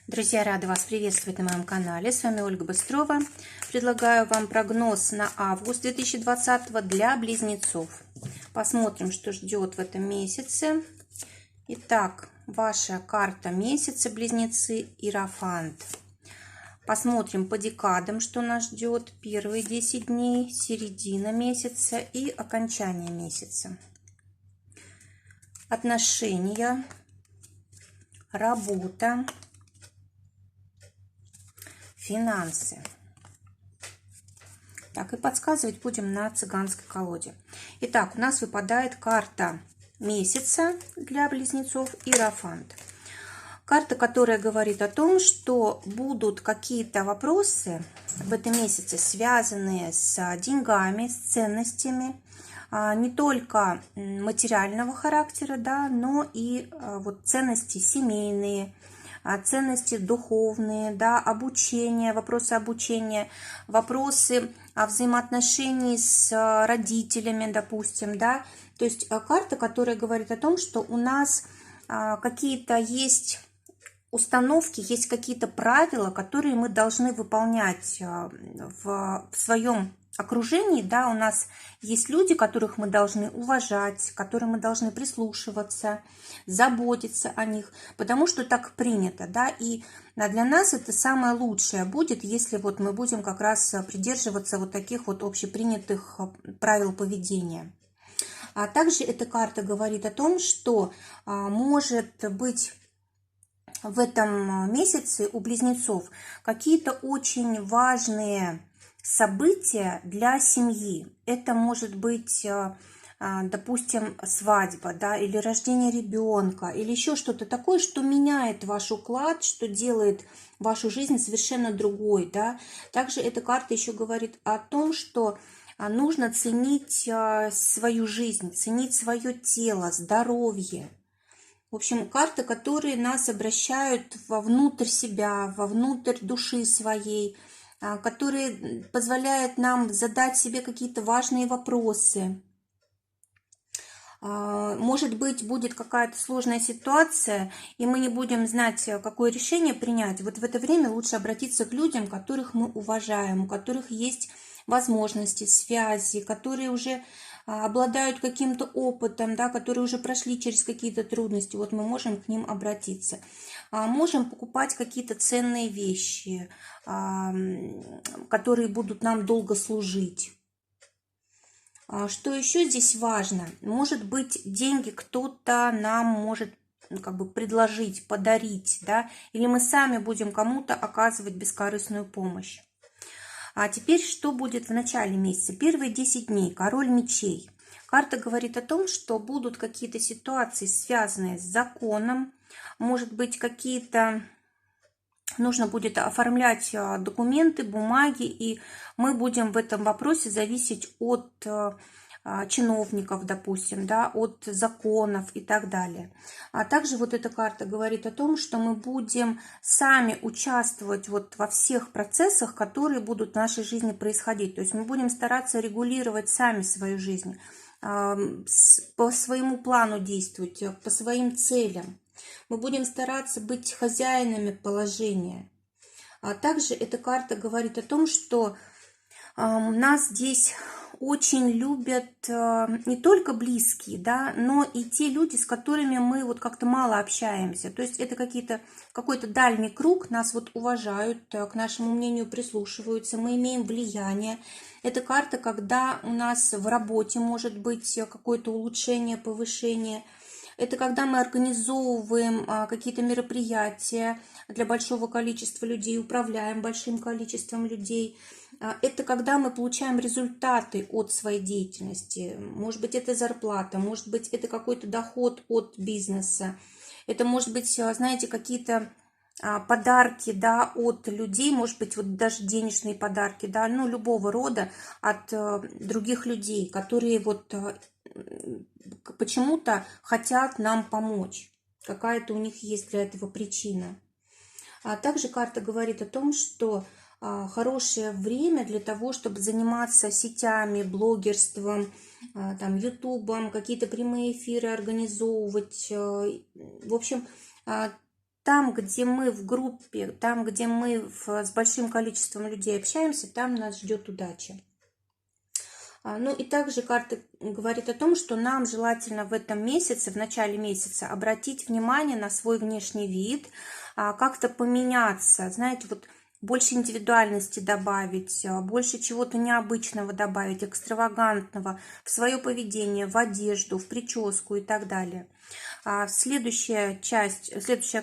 Друзья, рада вас приветствовать на моем канале. С вами Ольга Быстрова. Предлагаю вам прогноз на август 2020 для близнецов. Посмотрим, что ждет в этом месяце. Итак, ваша карта месяца, близнецы, Иерофант. Посмотрим по декадам, что нас ждет. Первые 10 дней, середина месяца и окончание месяца. Отношения, работа, финансы. Так, и подсказывать будем на цыганской колоде. Итак, у нас выпадает карта месяца для близнецов, Иерофант. Карта, которая говорит о том, что будут какие-то вопросы в этом месяце, связанные с деньгами, с ценностями, не только материального характера, да, но и вот ценности семейные, ценности духовные, да, обучение, вопросы обучения, вопросы взаимоотношений с родителями, допустим, да. То есть карта, которая говорит о том, что у нас какие-то есть установки, есть какие-то правила, которые мы должны выполнять в своем окружении, да, у нас есть люди, которых мы должны уважать, к которым мы должны прислушиваться, заботиться о них, потому что так принято, да, и для нас это самое лучшее будет, если вот мы будем как раз придерживаться вот таких вот общепринятых правил поведения. А также эта карта говорит о том, что может быть в этом месяце у близнецов какие-то очень важные события для семьи. Это может быть, допустим, свадьба, да, или рождение ребенка, или еще что-то такое, что меняет ваш уклад, что делает вашу жизнь совершенно другой, да. Также эта карта еще говорит о том, что нужно ценить свою жизнь, ценить свое тело, здоровье. В общем, карты, которые нас обращают вовнутрь себя, вовнутрь души своей, которые позволяют нам задать себе какие-то важные вопросы. Может быть, будет какая-то сложная ситуация, и мы не будем знать, какое решение принять. Вот в это время лучше обратиться к людям, которых мы уважаем, у которых есть возможности, связи, которые уже обладают каким-то опытом, да, которые уже прошли через какие-то трудности. Вот мы можем к ним обратиться. Можем покупать какие-то ценные вещи, которые будут нам долго служить. Что еще здесь важно? Может быть, деньги кто-то нам может как бы предложить, подарить, да, или мы сами будем кому-то оказывать бескорыстную помощь. А теперь что будет в начале месяца? Первые 10 дней. Король мечей. Карта говорит о том, что будут какие-то ситуации, связанные с законом. Может быть, какие-то... Нужно будет оформлять документы, бумаги, и мы будем в этом вопросе зависеть от чиновников, допустим, да, от законов и так далее. А также вот эта карта говорит о том, что мы будем сами участвовать вот во всех процессах, которые будут в нашей жизни происходить. То есть мы будем стараться регулировать сами свою жизнь, по своему плану действовать, по своим целям. Мы будем стараться быть хозяинами положения. А также эта карта говорит о том, что нас здесь очень любят не только близкие, да, но и те люди, с которыми мы вот как-то мало общаемся. То есть это какой-то дальний круг, нас вот уважают, к нашему мнению прислушиваются, мы имеем влияние. Это карта, когда у нас в работе может быть какое-то улучшение, повышение. Это когда мы организовываем какие-то мероприятия для большого количества людей, управляем большим количеством людей. Это когда мы получаем результаты от своей деятельности. Может быть, это зарплата, может быть, это какой-то доход от бизнеса. Это может быть, знаете, какие-то подарки, да, от людей, может быть, вот даже денежные подарки, да, ну, любого рода от других людей, которые вот почему-то хотят нам помочь. Какая-то у них есть для этого причина. А также карта говорит о том, что хорошее время для того, чтобы заниматься сетями, блогерством, там, ютубом, какие-то прямые эфиры организовывать. В общем, там, где мы в группе, там, где мы с большим количеством людей общаемся, там нас ждет удача. Ну и также карта говорит о том, что нам желательно в этом месяце, в начале месяца, обратить внимание на свой внешний вид, как-то поменяться, знаете, вот больше индивидуальности добавить, больше чего-то необычного добавить, экстравагантного в свое поведение, в одежду, в прическу и так далее. Следующая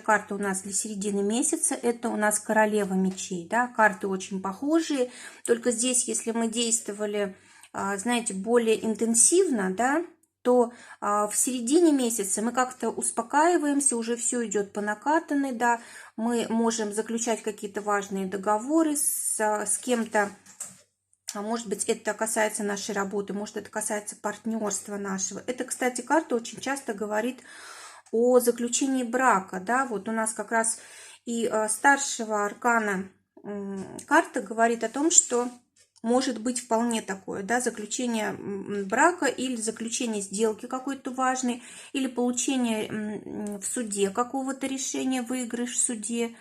карта у нас для середины месяца, это у нас королева мечей, да, карты очень похожие, только здесь, если мы действовали, знаете, более интенсивно, да, то в середине месяца мы как-то успокаиваемся, уже все идет по накатанной, да, мы можем заключать какие-то важные договоры с кем-то, может быть, это касается нашей работы, может, это касается партнерства нашего. Это, кстати, карта очень часто говорит о заключении брака, да, вот у нас как раз и старшего аркана карта говорит о том, что может быть вполне такое, да, заключение брака или заключение сделки какой-то важной, или получение в суде какого-то решения, выигрыш в суде.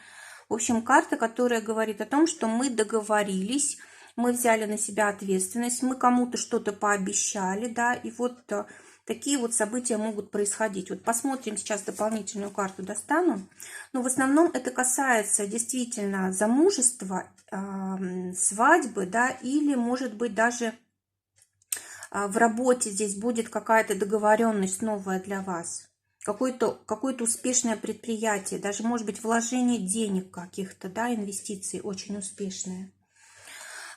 В общем, карта, которая говорит о том, что мы договорились, мы взяли на себя ответственность, мы кому-то что-то пообещали, да, и вот такие вот события могут происходить. Вот посмотрим, сейчас дополнительную карту достану. Но в основном это касается действительно замужества, свадьбы, да, или, может быть, даже в работе здесь будет какая-то договоренность новая для вас. Какое-то успешное предприятие, даже, может быть, вложение денег каких-то, да, инвестиций очень успешное.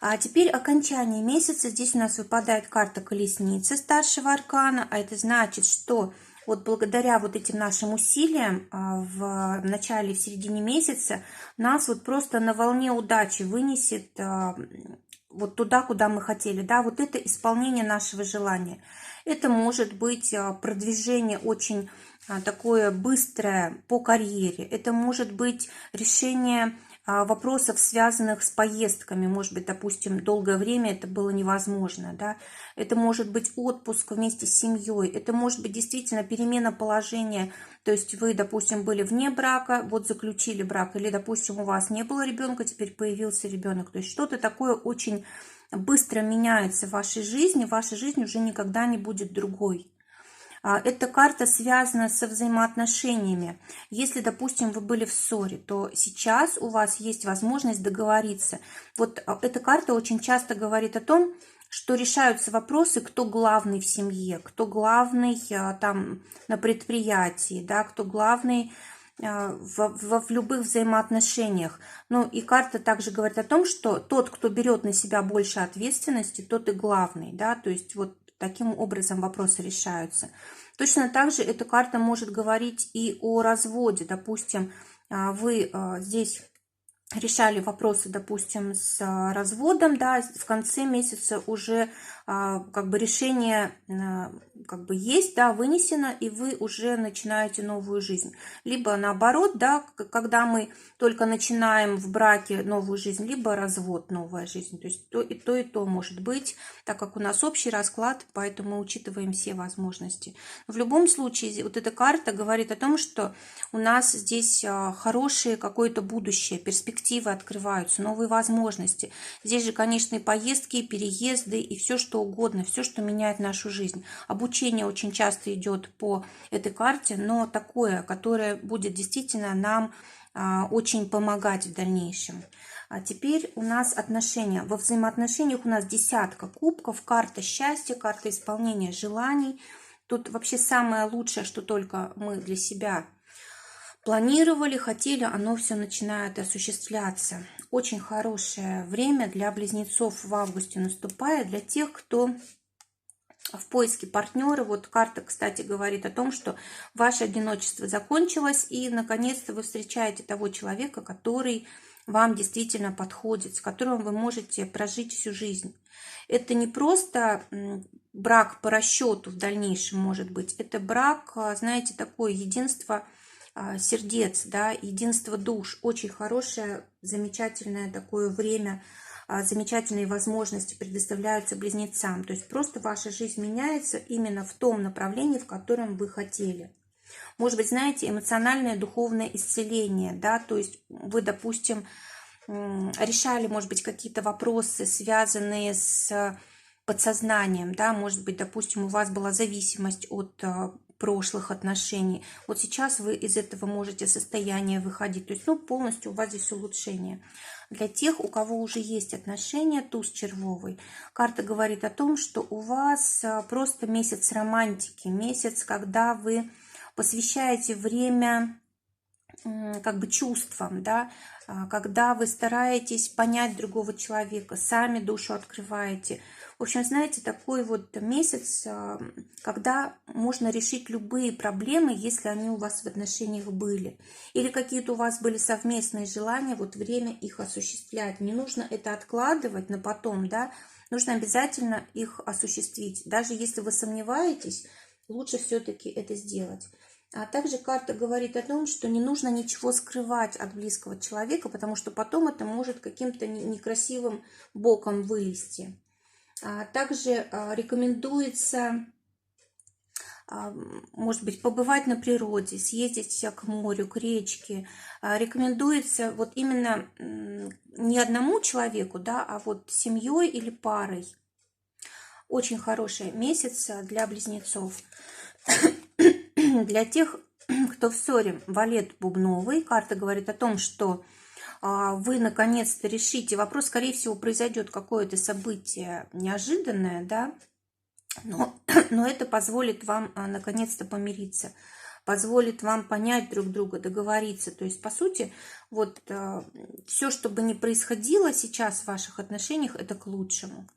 А теперь окончание месяца. Здесь у нас выпадает карта колесницы старшего аркана, а это значит, что вот благодаря вот этим нашим усилиям в начале и в середине месяца нас вот просто на волне удачи вынесет вот туда, куда мы хотели, да, вот это исполнение нашего желания. Это может быть продвижение очень такое быстрое по карьере, это может быть решение вопросов, связанных с поездками, может быть, допустим, долгое время это было невозможно, да, это может быть отпуск вместе с семьей, это может быть действительно перемена положения, то есть вы, допустим, были вне брака, вот заключили брак, или, допустим, у вас не было ребенка, теперь появился ребенок, то есть что-то такое очень быстро меняется в вашей жизнь уже никогда не будет другой. Эта карта связана со взаимоотношениями. Если, допустим, вы были в ссоре, то сейчас у вас есть возможность договориться. Вот эта карта очень часто говорит о том, что решаются вопросы, кто главный в семье, кто главный там на предприятии, да, кто главный в любых взаимоотношениях. Ну и карта также говорит о том, что тот, кто берет на себя больше ответственности, тот и главный, да, то есть вот таким образом вопросы решаются. Точно так же эта карта может говорить и о разводе. Допустим, вы здесь решали вопросы, допустим, с разводом, да, в конце месяца уже как бы решение как бы есть, да, вынесено, и вы уже начинаете новую жизнь. Либо наоборот, да, когда мы только начинаем в браке новую жизнь, либо развод, новая жизнь. То есть и то может быть, так как у нас общий расклад, поэтому мы учитываем все возможности. В любом случае, вот эта карта говорит о том, что у нас здесь хорошее какое-то будущее, перспективы открываются, новые возможности. Здесь же, конечно, и поездки, и переезды, и все что угодно, все, что меняет нашу жизнь. Обучение очень часто идет по этой карте, но такое, которое будет действительно нам очень помогать в дальнейшем. А теперь у нас отношения. Во взаимоотношениях у нас десятка кубков, карта счастья, карта исполнения желаний. Тут вообще самое лучшее, что только мы для себя планировали, хотели, оно все начинает осуществляться. Очень хорошее время для близнецов в августе наступает, для тех, кто в поиске партнера. Вот карта, кстати, говорит о том, что ваше одиночество закончилось, и наконец-то вы встречаете того человека, который вам действительно подходит, с которым вы можете прожить всю жизнь. Это не просто брак по расчету в дальнейшем может быть, это брак, знаете, такое единство сердец, да, единство душ. Очень хорошее, замечательное такое время, замечательные возможности предоставляются близнецам. То есть просто ваша жизнь меняется именно в том направлении, в котором вы хотели. Может быть, знаете, эмоциональное, духовное исцеление, да, то есть вы, допустим, решали, может быть, какие-то вопросы, связанные с подсознанием, да, может быть, допустим, у вас была зависимость от прошлых отношений. Вот сейчас вы из этого можете состояния выходить, то есть, ну, полностью у вас здесь улучшение. Для тех, у кого уже есть отношения, туз червовый, карта говорит о том, что у вас просто месяц романтики, месяц, когда вы посвящаете время как бы чувствам, да, когда вы стараетесь понять другого человека, сами душу открываете. В общем, знаете, такой вот месяц, когда можно решить любые проблемы, если они у вас в отношениях были. Или какие-то у вас были совместные желания, вот время их осуществлять. Не нужно это откладывать на потом, да, нужно обязательно их осуществить. Даже если вы сомневаетесь, лучше все-таки это сделать. А также карта говорит о том, что не нужно ничего скрывать от близкого человека, потому что потом это может каким-то некрасивым боком вылезти. Также рекомендуется, может быть, побывать на природе, съездить к морю, к речке. Рекомендуется вот именно не одному человеку, да, а вот семьей или парой. Очень хороший месяц для близнецов. Для тех, кто в ссоре, валет бубновый, карта говорит о том, что вы наконец-то решите вопрос, скорее всего, произойдет какое-то событие неожиданное, да, но это позволит вам наконец-то помириться, позволит вам понять друг друга, договориться. То есть, по сути, вот все, что бы ни происходило сейчас в ваших отношениях, это к лучшему.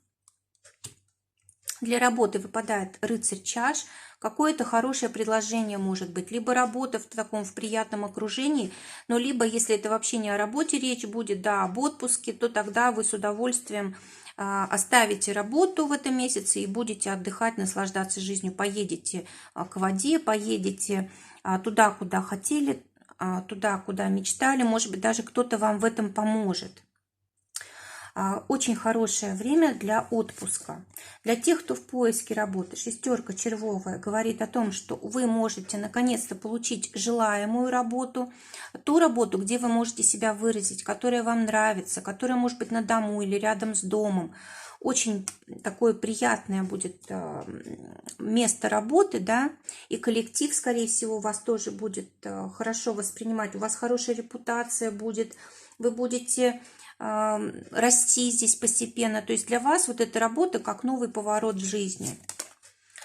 Для работы выпадает рыцарь чаш. Какое-то хорошее предложение может быть. Либо работа в таком в приятном окружении, но либо, если это вообще не о работе речь будет, да, об отпуске, то тогда вы с удовольствием оставите работу в этом месяце и будете отдыхать, наслаждаться жизнью. Поедете к воде, поедете туда, куда хотели, туда, куда мечтали. Может быть, даже кто-то вам в этом поможет. Очень хорошее время для отпуска. Для тех, кто в поиске работы, шестерка червовая говорит о том, что вы можете наконец-то получить желаемую работу, ту работу, где вы можете себя выразить, которая вам нравится, которая может быть на дому или рядом с домом. Очень такое приятное будет место работы, да, и коллектив, скорее всего, вас тоже будет хорошо воспринимать, у вас хорошая репутация будет, вы будете расти здесь постепенно. То есть для вас вот эта работа как новый поворот в жизни.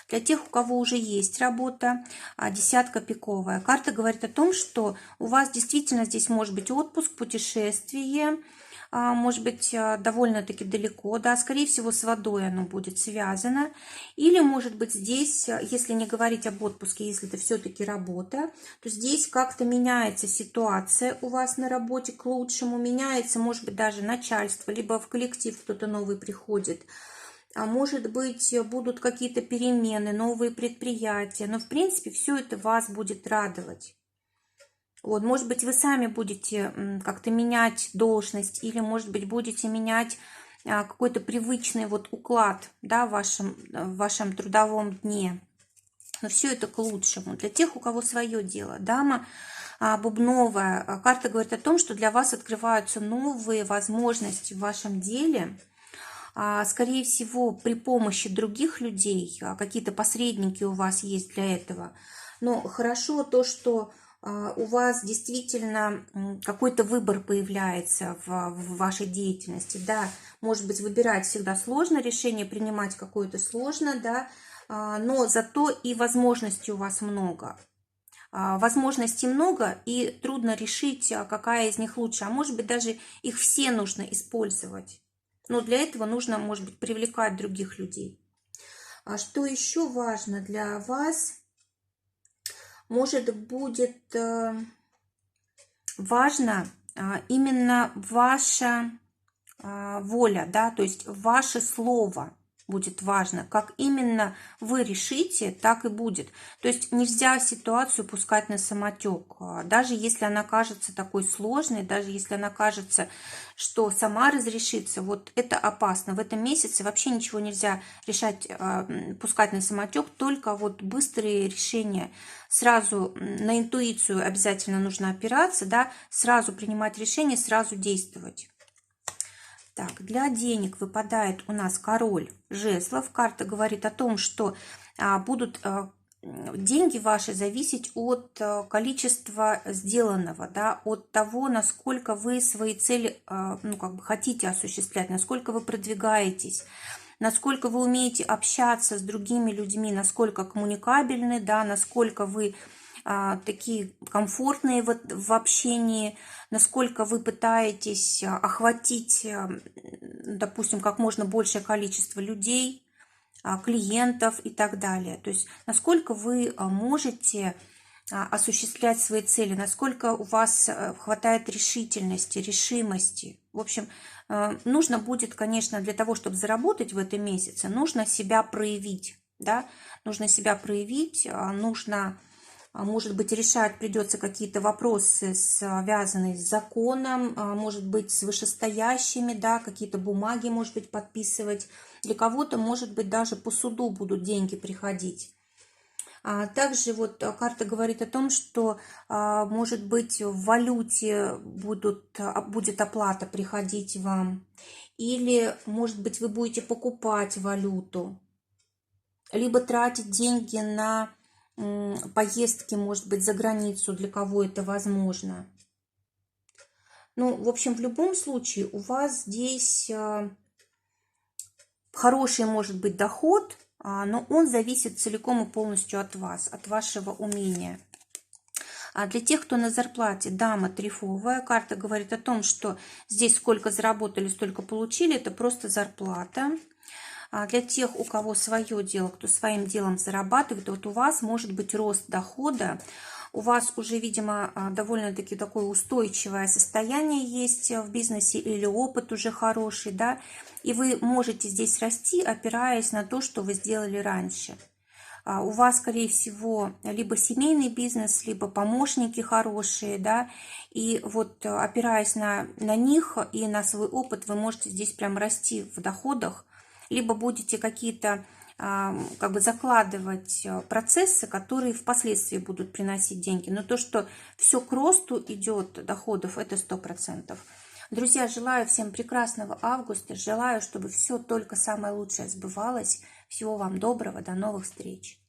Для тех, у кого уже есть работа, десятка пиковая. Карта говорит о том, что у вас действительно здесь может быть отпуск, путешествие, может быть, довольно-таки далеко, да, скорее всего, с водой оно будет связано. Или, может быть, здесь, если не говорить об отпуске, если это все-таки работа, то здесь как-то меняется ситуация у вас на работе к лучшему, меняется, может быть, даже начальство, либо в коллектив кто-то новый приходит. А может быть, будут какие-то перемены, новые предприятия, но, в принципе, все это вас будет радовать. Вот, может быть, вы сами будете как-то менять должность или, может быть, будете менять какой-то привычный вот уклад, да, в вашем трудовом дне. Но все это к лучшему. Для тех, у кого свое дело. Дама бубновая. Карта говорит о том, что для вас открываются новые возможности в вашем деле. Скорее всего, при помощи других людей, какие-то посредники у вас есть для этого. Но хорошо то, что у вас действительно какой-то выбор появляется в вашей деятельности, да, может быть, выбирать всегда сложно, решение принимать какое-то сложно, да, но зато и возможностей у вас много. Возможностей много, и трудно решить, какая из них лучше, а может быть, даже их все нужно использовать. Но для этого нужно, может быть, привлекать других людей. А что еще важно для вас? Может, будет важно именно ваша воля, да, то есть ваше слово. будет важно. Как именно вы решите, так и будет. То есть нельзя ситуацию пускать на самотек. Даже если она кажется такой сложной, даже если она кажется, что сама разрешится, вот это опасно. В этом месяце вообще ничего нельзя решать, пускать на самотек, только вот быстрые решения. Сразу на интуицию обязательно нужно опираться, да, сразу принимать решение, сразу действовать. Так, для денег выпадает у нас король жезлов. Карта говорит о том, что будут деньги ваши зависеть от количества сделанного, да, от того, насколько вы свои цели хотите осуществлять, насколько вы продвигаетесь, насколько вы умеете общаться с другими людьми, насколько коммуникабельны, да, насколько вы такие комфортные в общении, насколько вы пытаетесь охватить, допустим, как можно большее количество людей, клиентов и так далее. То есть насколько вы можете осуществлять свои цели, насколько у вас хватает решительности, решимости. В общем, нужно будет, конечно, для того, чтобы заработать в этом месяце, нужно себя проявить. Да? Нужно себя проявить, нужно, может быть, решать придется какие-то вопросы, связанные с законом, может быть, с вышестоящими, да, какие-то бумаги, может быть, подписывать. Для кого-то, может быть, даже по суду будут деньги приходить. Также вот карта говорит о том, что, может быть, в валюте будет оплата приходить вам. Или, может быть, вы будете покупать валюту. Либо тратить деньги на поездки, может быть, за границу, для кого это возможно. Ну, в общем, в любом случае у вас здесь хороший может быть доход, но он зависит целиком и полностью от вас, от вашего умения. А для тех, кто на зарплате, дама трефовая, карта говорит о том, что здесь сколько заработали, столько получили, это просто зарплата. Для тех, у кого свое дело, кто своим делом зарабатывает, вот у вас может быть рост дохода, у вас уже, видимо, довольно-таки такое устойчивое состояние есть в бизнесе или опыт уже хороший, да, и вы можете здесь расти, опираясь на то, что вы сделали раньше. У вас, скорее всего, либо семейный бизнес, либо помощники хорошие, да, и вот опираясь на них и на свой опыт, вы можете здесь прям расти в доходах, либо будете какие-то закладывать процессы, которые впоследствии будут приносить деньги. Но то, что все к росту идет доходов, это 100%. Друзья, желаю всем прекрасного августа, желаю, чтобы все только самое лучшее сбывалось. Всего вам доброго, до новых встреч!